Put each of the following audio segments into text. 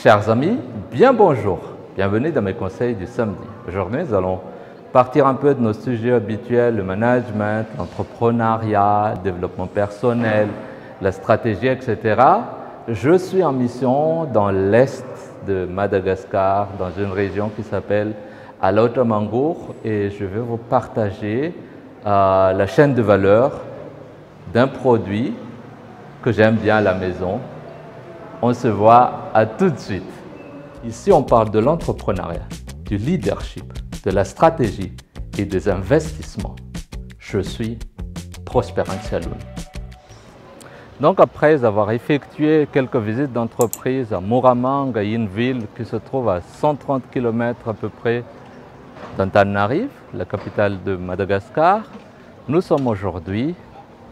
Chers amis, bien bonjour, bienvenue dans mes conseils du samedi. Aujourd'hui, nous allons partir un peu de nos sujets habituels, le management, l'entrepreneuriat, le développement personnel, la stratégie, etc. Je suis en mission dans l'est de Madagascar, dans une région qui s'appelle Alaotamangour, et je vais vous partager la chaîne de valeur d'un produit que j'aime bien à la maison. On se voit à tout de suite. Ici, on parle de l'entrepreneuriat, du leadership, de la stratégie et des investissements. Je suis Prosper Antialoun. Donc, après avoir effectué quelques visites d'entreprise à Muramanga, une ville qui se trouve à 130 km à peu près d'Antananarive, la capitale de Madagascar, nous sommes aujourd'hui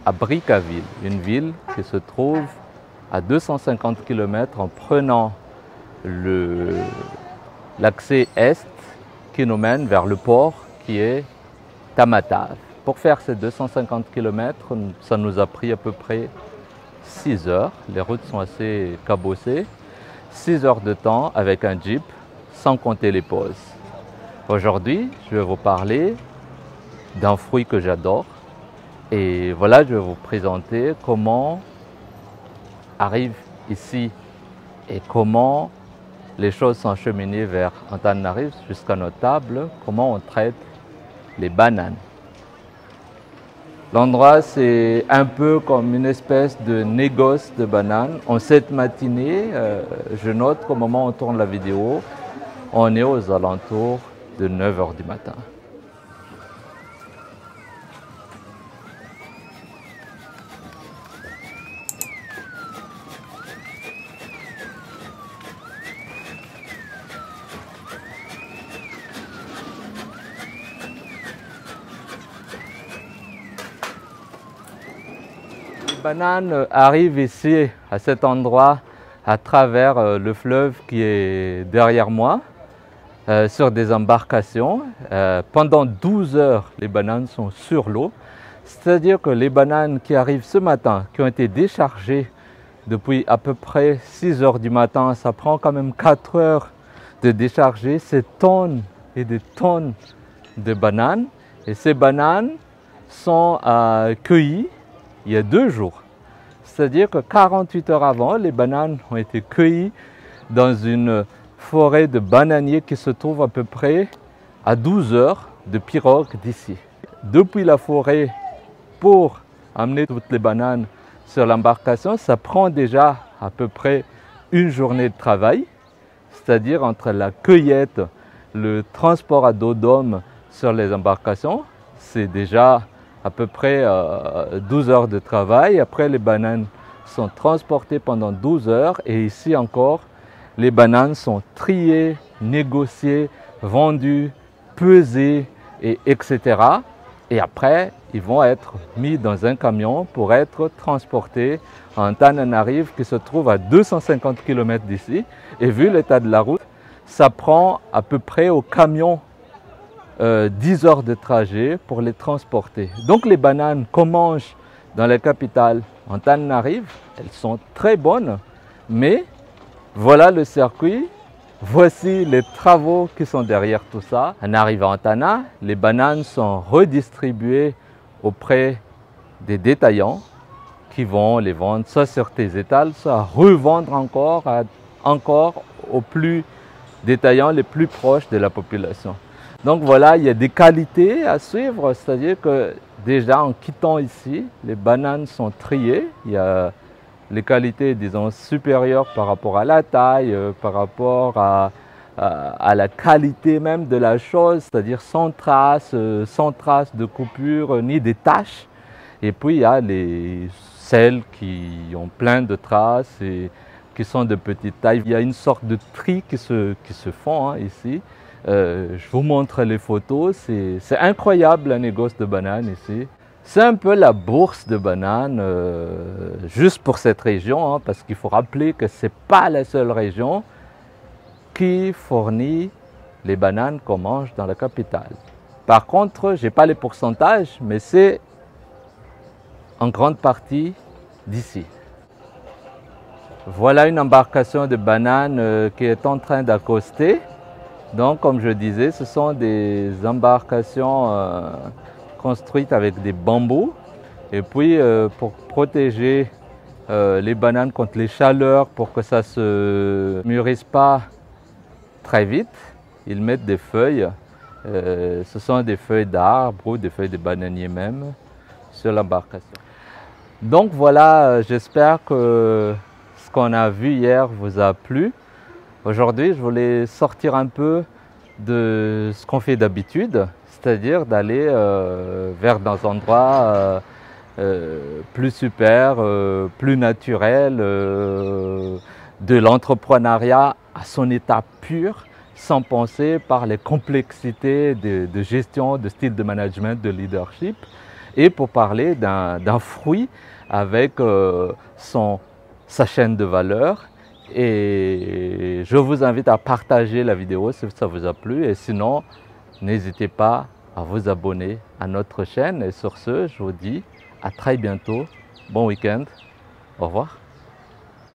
à Brickaville, une ville qui se trouve à 250 km en prenant l'accès est qui nous mène vers le port qui est Tamatave. Pour faire ces 250 km, ça nous a pris à peu près 6 heures. Les routes sont assez cabossées. 6 heures de temps avec un jeep, sans compter les pauses. Aujourd'hui, je vais vous parler d'un fruit que j'adore. Et voilà, je vais vous présenter comment arrive ici et comment les choses sont acheminées vers Antananarive jusqu'à notre table, comment on traite les bananes. L'endroit, c'est un peu comme une espèce de négoce de bananes. En cette matinée, je note qu'au moment où on tourne la vidéo, on est aux alentours de 9 h du matin. Les bananes arrivent ici, à cet endroit, à travers le fleuve qui est derrière moi, sur des embarcations. Pendant 12 heures, les bananes sont sur l'eau. C'est-à-dire que les bananes qui arrivent ce matin, qui ont été déchargées depuis à peu près 6 heures du matin, ça prend quand même 4 heures de décharger ces tonnes et des tonnes de bananes. Et ces bananes sont cueillies il y a 2 jours. C'est-à-dire que 48 heures avant, les bananes ont été cueillies dans une forêt de bananiers qui se trouve à peu près à 12 heures de pirogue d'ici. Depuis la forêt, pour amener toutes les bananes sur l'embarcation, ça prend déjà à peu près une journée de travail. C'est-à-dire entre la cueillette, le transport à dos d'homme sur les embarcations, c'est déjà à peu près 12 heures de travail. Après, les bananes sont transportées pendant 12 heures et ici encore, les bananes sont triées, négociées, vendues, pesées, etc. Et après, ils vont être mis dans un camion pour être transportés à Antananarive qui se trouve à 250 km d'ici. Et vu l'état de la route, ça prend à peu près au camion 10 heures de trajet pour les transporter. Donc les bananes qu'on mange dans la capitale Antananarive, elles sont très bonnes, mais voilà le circuit, voici les travaux qui sont derrière tout ça. En arrivant à Antana, les bananes sont redistribuées auprès des détaillants qui vont les vendre soit sur tes étals, soit revendre encore aux plus détaillants les plus proches de la population. Donc voilà, il y a des qualités à suivre, c'est-à-dire que déjà en quittant ici, les bananes sont triées. Il y a les qualités, disons, supérieures par rapport à la taille, par rapport à la qualité même de la chose, c'est-à-dire sans traces de coupure ni des taches. Et puis il y a celles qui ont plein de traces et qui sont de petite taille. Il y a une sorte de tri qui se font ici. Je vous montre les photos, c'est incroyable la négoce de bananes ici. C'est un peu la bourse de bananes juste pour cette région, parce qu'il faut rappeler que ce n'est pas la seule région qui fournit les bananes qu'on mange dans la capitale. Par contre, je n'ai pas les pourcentages, mais c'est en grande partie d'ici. Voilà une embarcation de bananes qui est en train d'accoster. Donc, comme je disais, ce sont des embarcations construites avec des bambous. Et puis, pour protéger les bananes contre les chaleurs, pour que ça ne se mûrisse pas très vite, ils mettent des feuilles. Ce sont des feuilles d'arbres ou des feuilles de bananier même sur l'embarcation. Donc voilà, j'espère que ce qu'on a vu hier vous a plu. Aujourd'hui, je voulais sortir un peu de ce qu'on fait d'habitude, c'est-à-dire d'aller vers des endroits plus super, plus naturels, de l'entrepreneuriat à son état pur, sans penser par les complexités de gestion, de style de management, de leadership, et pour parler d'un fruit avec sa chaîne de valeur. Et je vous invite à partager la vidéo si ça vous a plu, et sinon, n'hésitez pas à vous abonner à notre chaîne. Et sur ce, je vous dis à très bientôt, bon week-end, au revoir.